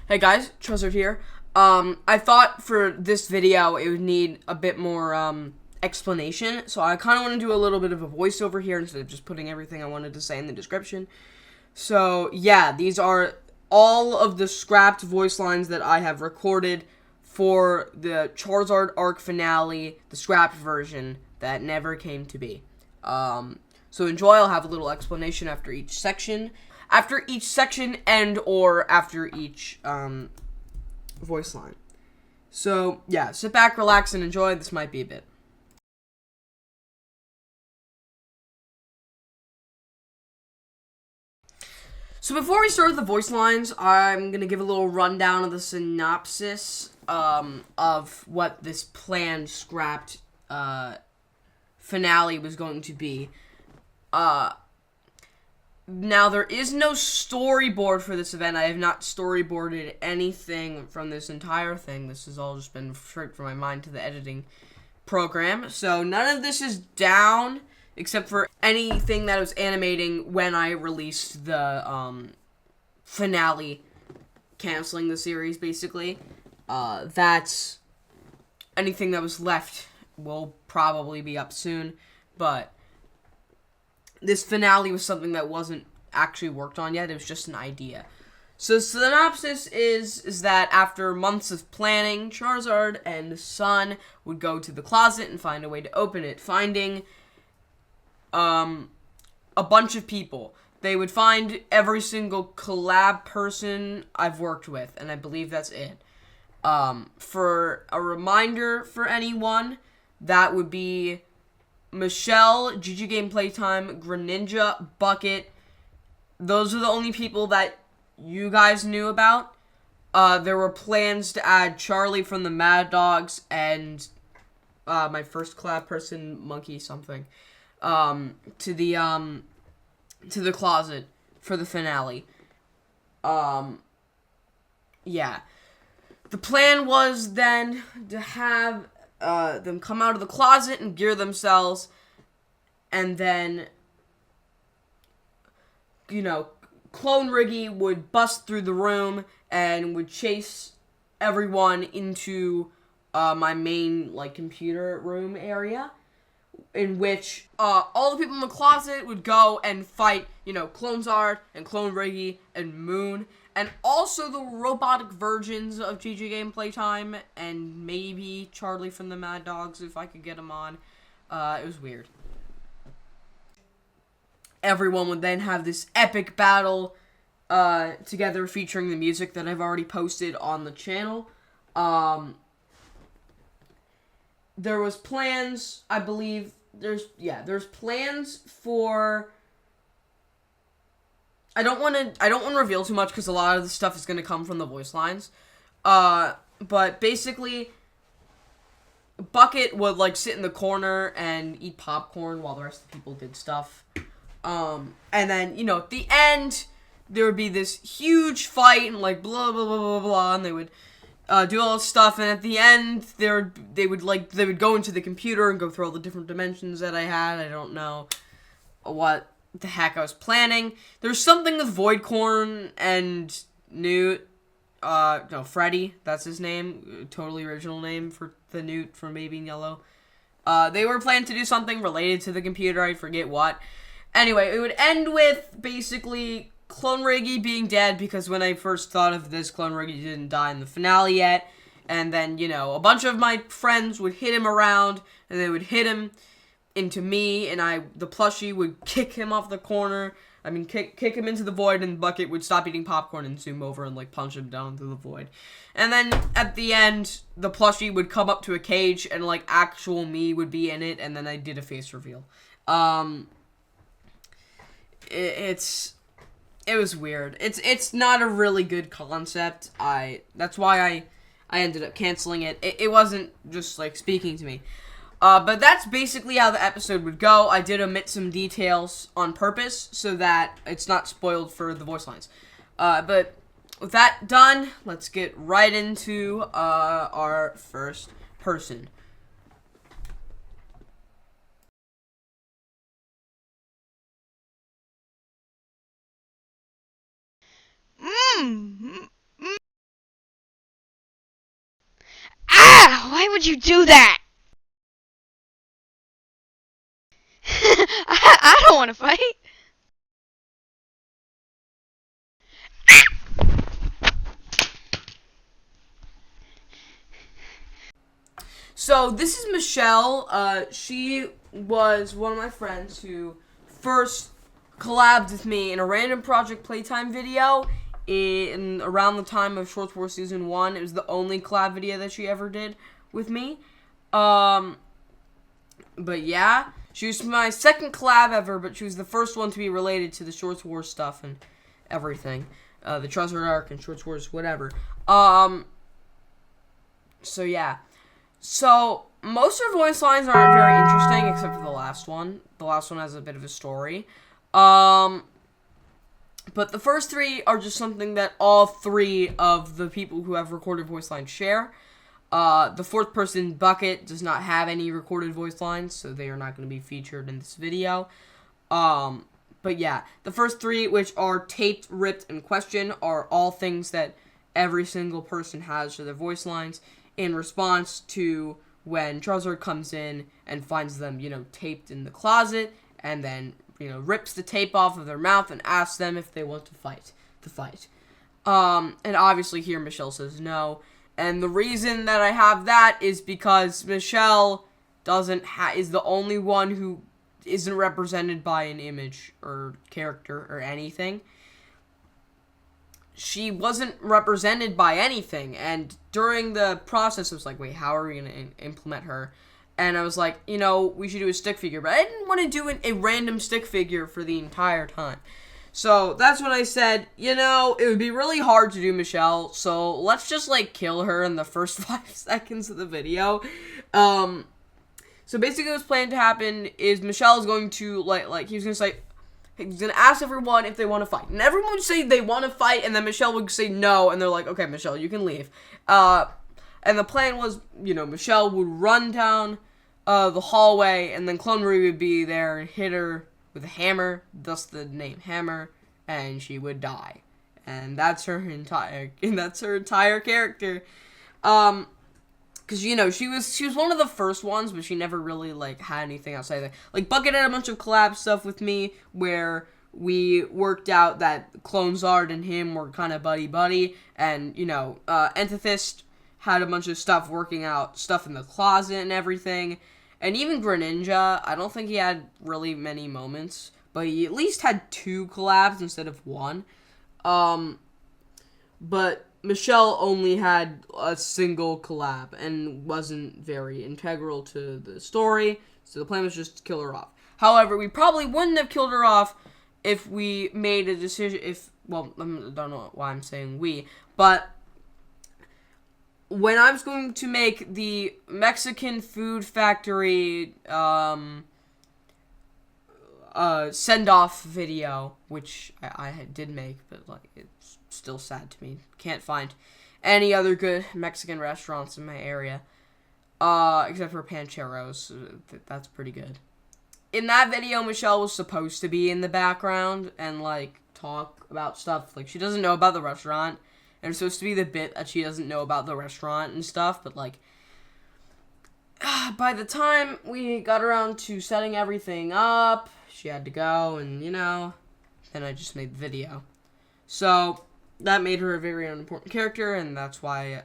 Hey guys, Charizard here. I thought for this video it would need a bit more explanation, so I kind of want to do a little bit of a voiceover here instead of just putting everything I wanted to say in the description. So yeah, these are all of the scrapped voice lines that I have recorded for the Charizard arc finale, the scrapped version that never came to be. So enjoy. I'll have a little explanation after each section. After each section and or after each voice line. So yeah, sit back, relax, and enjoy. This might be a bit. So before we start with the voice lines, I'm going to give a little rundown of the synopsis of what this planned scrapped finale was going to be. Now, there is no storyboard for this event. I have not storyboarded anything from this entire thing. This has all just been straight from my mind to the editing program. So none of this is down, except for anything that was animating when I released the finale, canceling the series, basically. That's anything that was left will probably be up soon, but this finale was something that wasn't actually worked on yet. It was just an idea. So the synopsis is that after months of planning, Charizard and Sun would go to the closet and find a way to open it, finding a bunch of people. They would find every single collab person I've worked with, and I believe that's it. For a reminder for anyone, that would be Michelle, GG Game Playtime, Greninja, Bucket. Those are the only people that you guys knew about. There were plans to add Charlie from the Mad Dogs and my first collab person, Monkey something, to the closet for the finale. Yeah. The plan was then to have them come out of the closet and gear themselves, and then, Clone Riggy would bust through the room and would chase everyone into my main, computer room area, in which all the people in the closet would go and fight, Clone Zard and Clone Riggy and Moon, and also the robotic versions of GG Game Playtime, and maybe Charlie from the Mad Dogs if I could get him on. It was weird. Everyone would then have this epic battle together featuring the music that I've already posted on the channel. There was plans, I believe, there's plans for, I don't want to reveal too much because a lot of the stuff is going to come from the voice lines. But basically, Bucket would, sit in the corner and eat popcorn while the rest of the people did stuff. And then, at the end, there would be this huge fight and, blah, blah, blah, blah, blah, and they would do all this stuff, and at the end, they would go into the computer and go through all the different dimensions that I had. I don't know what the heck I was planning. There's something with Voidcorn and Newt. Freddy, that's his name. Totally original name for the Newt from Baby in Yellow. They were planning to do something related to the computer. I forget what. Anyway, it would end with, basically, Clone Riggy being dead, because when I first thought of this, Clone Riggy didn't die in the finale yet. And then, a bunch of my friends would hit him around, and they would hit him into me, and the plushie would kick him off the corner. Kick him into the void, and Bucket would stop eating popcorn and zoom over and, punch him down through the void. And then, at the end, the plushie would come up to a cage, and, actual me would be in it, and then I did a face reveal. It was weird. It's not a really good concept. That's why I ended up canceling it. It wasn't just, speaking to me. But that's basically how the episode would go. I did omit some details on purpose so that it's not spoiled for the voice lines. But with that done, let's get right into our first person. Why would you do that? I don't want to fight. So this is Michelle. She was one of my friends who first collabed with me in a random Project Playtime video in around the time of Shorts War Season 1. It was the only collab video that she ever did with me. But yeah, she was my second collab ever, but she was the first one to be related to the Shorts War stuff and everything. The Charizard arc and Shorts Wars, whatever. So yeah. So, most of her voice lines aren't very interesting, except for the last one. The last one has a bit of a story. But the first three are just something that all three of the people who have recorded voice lines share. The fourth person, Bucket, does not have any recorded voice lines, so they are not going to be featured in this video. But yeah, the first three, which are taped, ripped, and question, are all things that every single person has for their voice lines in response to when Charizard comes in and finds them, taped in the closet, and then, rips the tape off of their mouth and asks them if they want to fight. And obviously here Michelle says no. And the reason that I have that is because Michelle is the only one who isn't represented by an image or character or anything. She wasn't represented by anything, and during the process, I was like, wait, how are we going to implement her? And I was like, we should do a stick figure, but I didn't want to do a random stick figure for the entire time. So, that's when I said, it would be really hard to do Michelle, so let's just, kill her in the first 5 seconds of the video. So basically what's planned to happen is Michelle is going to, he's going to say, he's going to ask everyone if they want to fight. And everyone would say they want to fight, and then Michelle would say no, and they're like, okay, Michelle, you can leave. And the plan was, Michelle would run down the hallway, and then Clone Marie would be there and hit her with a hammer, thus the name Hammer, and she would die. And that's her entire character. Because, she was one of the first ones, but she never really, had anything outside of that. Bucket had a bunch of collab stuff with me, where we worked out that Clone Zard and him were kind of buddy-buddy, and, Anthethist had a bunch of stuff working out, stuff in the closet and everything, and even Greninja, I don't think he had really many moments, but he at least had 2 collabs instead of 1. But Michelle only had a single collab and wasn't very integral to the story, so the plan was just to kill her off. However, we probably wouldn't have killed her off if we made a decision, I don't know why I'm saying we, but when I was going to make the Mexican Food Factory, send-off video, which I did make, but, it's still sad to me. Can't find any other good Mexican restaurants in my area, except for Pancheros. That's pretty good. In that video, Michelle was supposed to be in the background and, talk about stuff. She doesn't know about the restaurant, and it's supposed to be the bit that she doesn't know about the restaurant and stuff, but, by the time we got around to setting everything up, she had to go, and, then I just made the video. So, that made her a very unimportant character, and that's why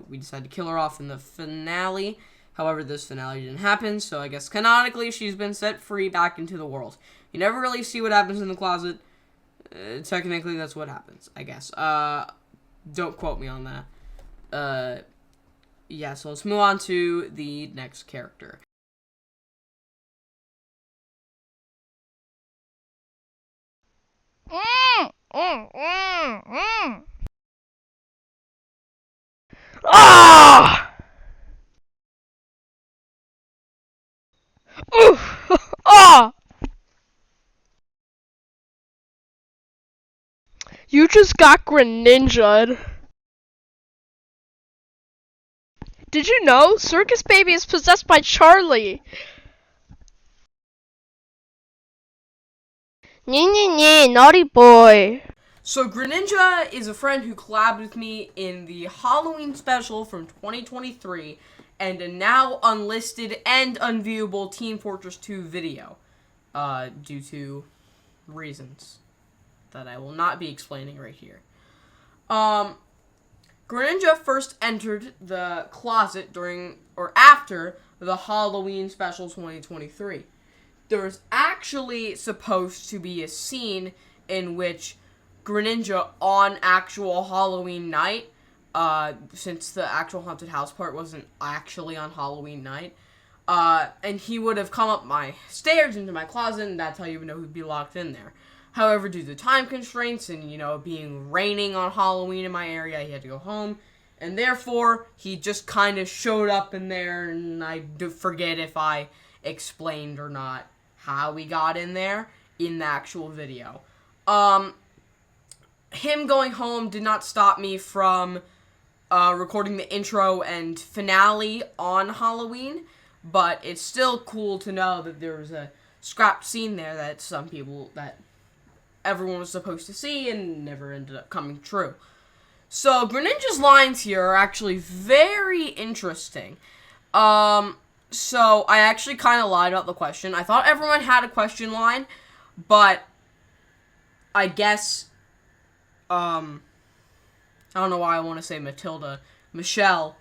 we decided to kill her off in the finale. However, this finale didn't happen, so I guess canonically she's been set free back into the world. You never really see what happens in the closet. Technically, that's what happens, I guess. Don't quote me on that. Yeah, so let's move on to the next character. Ah! Oof! Ah! You just got Greninja'd. Did you know Circus Baby is possessed by Charlie? Nee, naughty boy. So Greninja is a friend who collabed with me in the Halloween special from 2023, and a now unlisted and unviewable Team Fortress 2 video, due to reasons that I will not be explaining right here. Greninja first entered the closet during or after the Halloween Special 2023. There was actually supposed to be a scene in which Greninja on actual Halloween night, since the actual haunted house part wasn't actually on Halloween night, and he would have come up my stairs into my closet, and that's how you would know he'd be locked in there. However, due to time constraints and, being raining on Halloween in my area, he had to go home. And therefore, he just kind of showed up in there, and I forget if I explained or not how we got in there in the actual video. Him going home did not stop me from recording the intro and finale on Halloween, but it's still cool to know that there was a scrapped scene there that everyone was supposed to see and never ended up coming true. So, Greninja's lines here are actually very interesting. So, I actually kind of lied about the question. I thought everyone had a question line, but I guess, I don't know why I want to say Matilda. Michelle,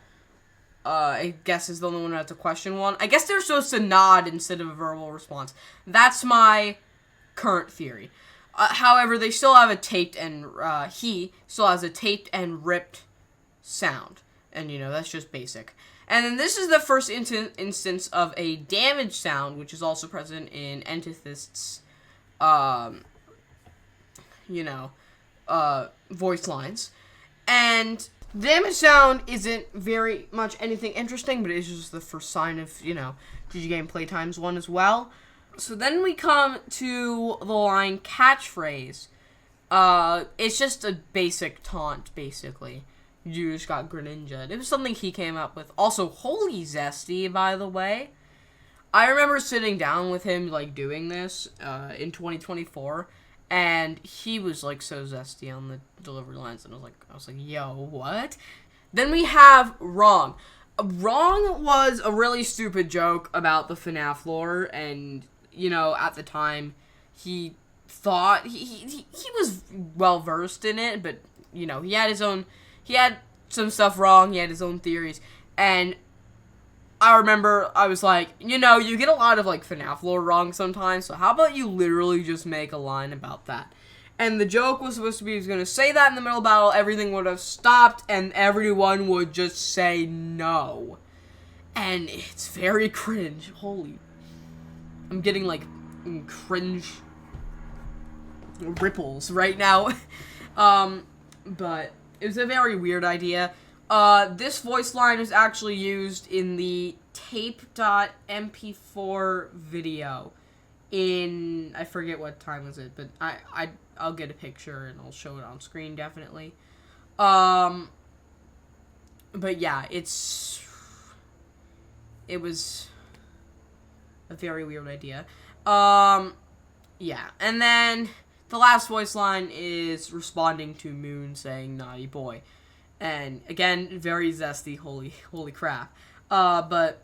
I guess is the only one who has a question one. I guess they're supposed to nod instead of a verbal response. That's my current theory. However, they still have a taped and, he still has a taped and ripped sound. And, that's just basic. And then this is the first instance of a damaged sound, which is also present in Entithist's, voice lines. And damaged sound isn't very much anything interesting, but it's just the first sign of, GG Game Playtime's one as well. So then we come to the line catchphrase. It's just a basic taunt, basically. You just got Greninja. It was something he came up with. Also, holy zesty, by the way. I remember sitting down with him, doing this, in 2024, and he was, so zesty on the delivery lines, and I was like, yo, what? Then we have Wrong. Wrong was a really stupid joke about the FNAF lore, and at the time, he thought he was well versed in it, but he had some stuff wrong. He had his own theories, and I remember I was like, you get a lot of FNAF lore wrong sometimes. So how about you literally just make a line about that? And the joke was supposed to be he was gonna say that in the middle of battle, everything would have stopped, and everyone would just say no. And it's very cringe. Holy. I'm getting, cringe ripples right now. But it was a very weird idea. This voice line was actually used in the tape.mp4 video in, I forget what time was it, but I'll get a picture and I'll show it on screen, definitely. But yeah, it was a very weird idea. Yeah, and then the last voice line is responding to Moon saying naughty boy. And again, very zesty, holy crap. But,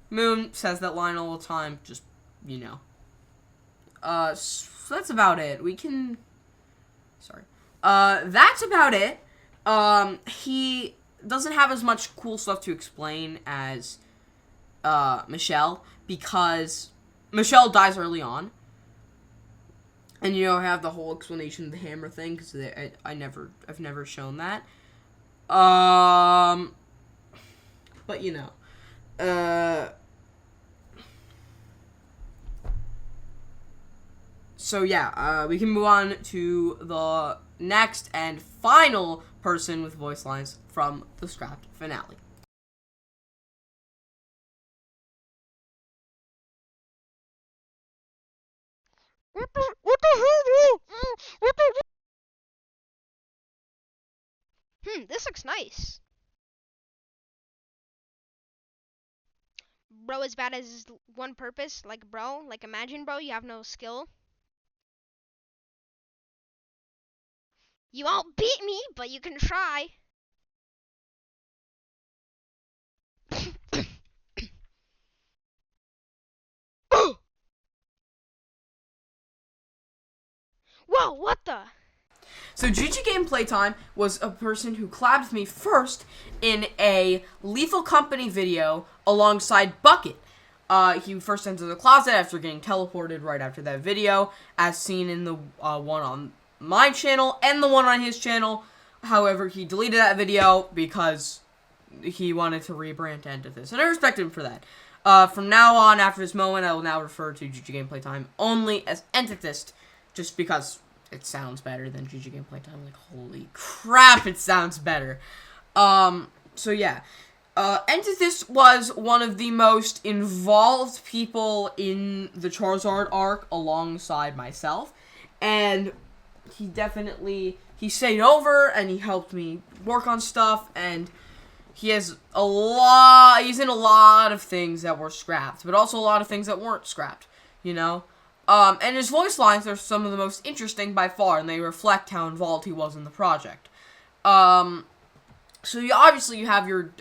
Moon says that line all the time, just, so that's about it. That's about it. He doesn't have as much cool stuff to explain as, Michelle, because Michelle dies early on. And I have the whole explanation of the hammer thing, because I've never shown that. But so yeah, we can move on to the next and final person with voice lines from the scrapped finale. What the hell, bro? What the? This looks nice. Bro, as bad as one purpose, bro, imagine, bro, you have no skill. You won't beat me, but you can try. Whoa, what the? So GG Game Playtime was a person who collabed with me first in a Lethal Company video alongside Bucket. He first entered the closet after getting teleported right after that video, as seen in the one on my channel and the one on his channel. However, he deleted that video because he wanted to rebrand to Antithesis, and I respect him for that. From now on, after this moment, I will now refer to GG Game Playtime only as Antithesis, just because it sounds better than GG Game Playtime. Like, holy crap, it sounds better. So yeah. Antithesis was one of the most involved people in the Charizard arc alongside myself, and he stayed over and he helped me work on stuff, and he's in a lot of things that were scrapped, but also a lot of things that weren't scrapped, you know? And his voice lines are some of the most interesting by far, and they reflect how involved he was in the project. So obviously you have your,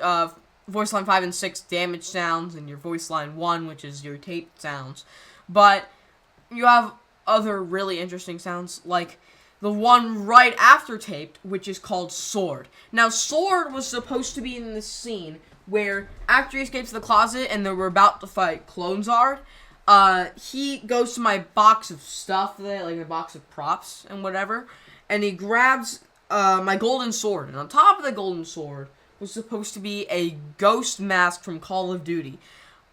voice line 5 and 6 damage sounds, and your voice line 1, which is your taped sounds. But you have other really interesting sounds, like the one right after taped, which is called Sword. Now, Sword was supposed to be in this scene where after he escapes the closet and they were about to fight Clonezard, he goes to my box of stuff, like my box of props and whatever, and he grabs my golden sword, and on top of the golden sword was supposed to be a ghost mask from Call of Duty.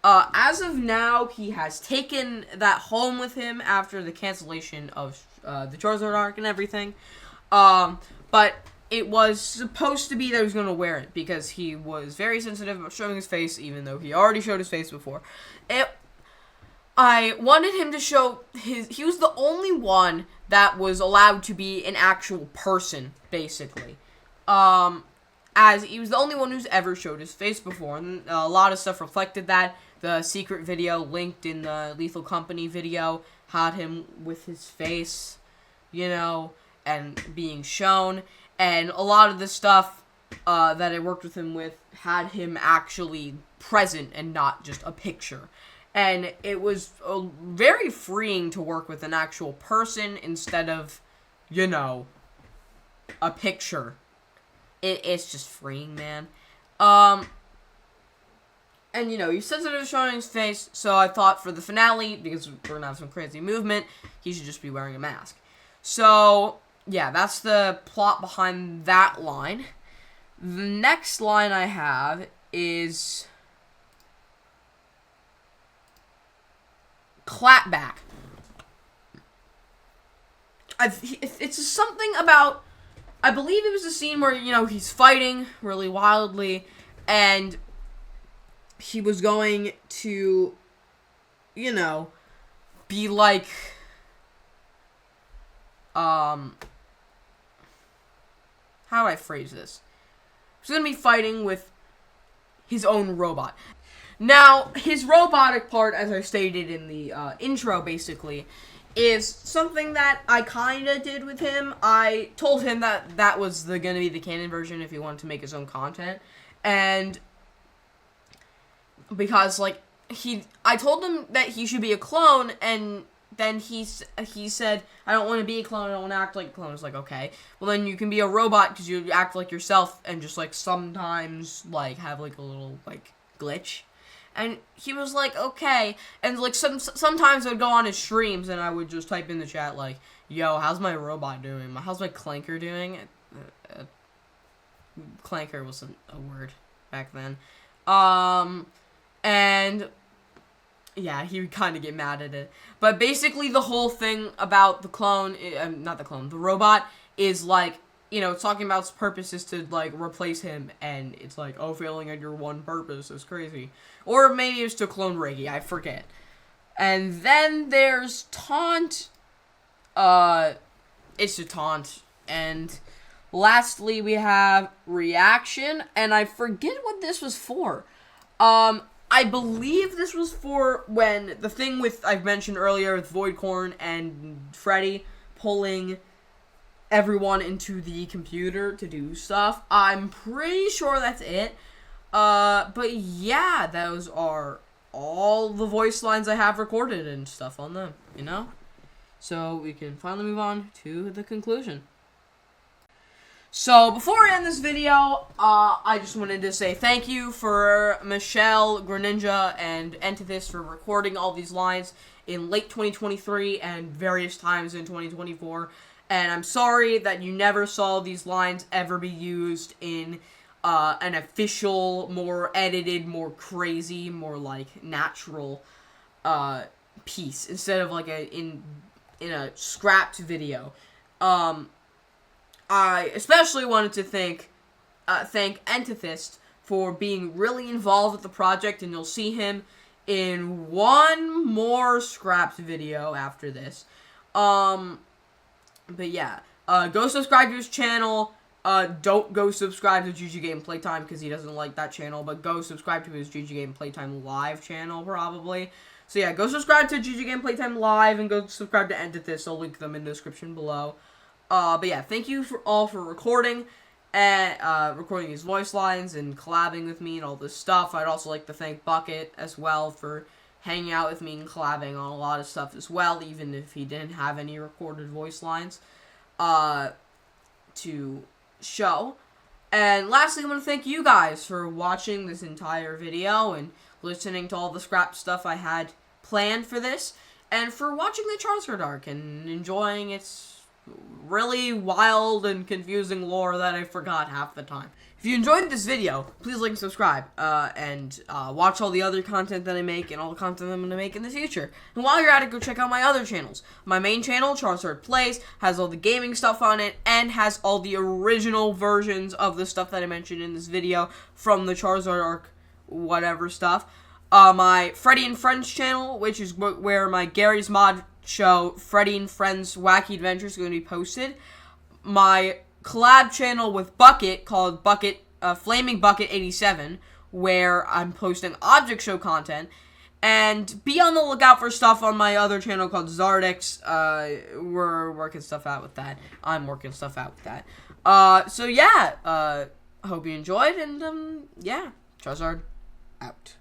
As of now, he has taken that home with him after the cancellation of the Charizard arc and everything. But it was supposed to be that he was going to wear it because he was very sensitive about showing his face, even though he already showed his face before. I wanted him to show he was the only one that was allowed to be an actual person, basically. As he was the only one who's ever showed his face before, and a lot of stuff reflected that. The secret video linked in the Lethal Company video had him with his face, you know, and being shown, and a lot of the stuff that I worked with him with had him actually present and not just a picture. And it was very freeing to work with an actual person instead of, you know, a picture. It's just freeing, man. And, you know, he's sensitive to showing his face, so I thought for the finale, because we're gonna have some crazy movement, he should just be wearing a mask. So, yeah, that's the plot behind that line. The next line I have is clapback. It's something about, I believe it was a scene where, you know, he's fighting really wildly, and he was going to, you know, be like, how do I phrase this? He's going to be fighting with his own robot. Now, his robotic part, as I stated in the intro, basically, is something that I kind of did with him. I told him that that was going to be the canon version if he wanted to make his own content. And because, like, I told him that he should be a clone, and then he said, I don't want to be a clone, I don't want to act like a clone. It's like, okay, well then you can be a robot because you act like yourself and just, like, sometimes, like, have, like, a little, like, glitch. And he was like, okay, and, like, sometimes I would go on his streams and I would just type in the chat, like, yo, how's my robot doing? How's my clanker doing? Clanker wasn't a word back then. And yeah, he would kind of get mad at it. But basically the whole thing about the clone, the robot, is like, you know, it's talking about its purpose is to, like, replace him, and it's like, oh, failing at your one purpose is crazy. Or maybe it's to clone Reggie, I forget. And then there's Taunt. It's a taunt. And lastly, we have Reaction, and I forget what this was for. I believe this was for when the thing with, I've mentioned earlier, with Voidcorn and Freddy pulling everyone into the computer to do stuff. I'm pretty sure that's it. But yeah, those are all the voice lines I have recorded and stuff on them, you know? so we can finally move on to the conclusion. So, before I end this video, I just wanted to say thank you for Michelle, Greninja, and Entithis for recording all these lines in late 2023 and various times in 2024. And I'm sorry that you never saw these lines ever be used in an official, more edited, more crazy, more, like, natural piece, instead of, like, in a scrapped video. I especially wanted to thank Entithist for being really involved with the project, and you'll see him in one more scrapped video after this. But yeah, go subscribe to his channel. Don't go subscribe to GG Game Playtime because he doesn't like that channel, but go subscribe to his GG Game Playtime Live channel, probably. So yeah, go subscribe to GG Game Playtime Live and go subscribe to Entithist. I'll link them in the description below. But yeah, thank you all for recording and recording these voice lines and collabing with me and all this stuff. I'd also like to thank Bucket as well for hanging out with me and collabing on a lot of stuff as well, even if he didn't have any recorded voice lines to show. And lastly, I want to thank you guys for watching this entire video and listening to all the scrap stuff I had planned for this, and for watching the Charizard arc and enjoying its really wild and confusing lore that I forgot half the time. If you enjoyed this video, please like and subscribe, and watch all the other content that I make and all the content I'm going to make in the future. And while you're at it, go check out my other channels. My main channel, Charizard Plays, has all the gaming stuff on it, and has all the original versions of the stuff that I mentioned in this video from the Charizard arc, whatever stuff. My Freddy and Friends channel, which is where my Gary's Mod show, Freddy and Friends Wacky Adventures, is going to be posted. My collab channel with Bucket, called Flaming Bucket 87, where I'm posting object show content. And be on the lookout for stuff on my other channel called Zardix. We're working stuff out with that. I'm working stuff out with that. So yeah, hope you enjoyed, and yeah, Charizard out.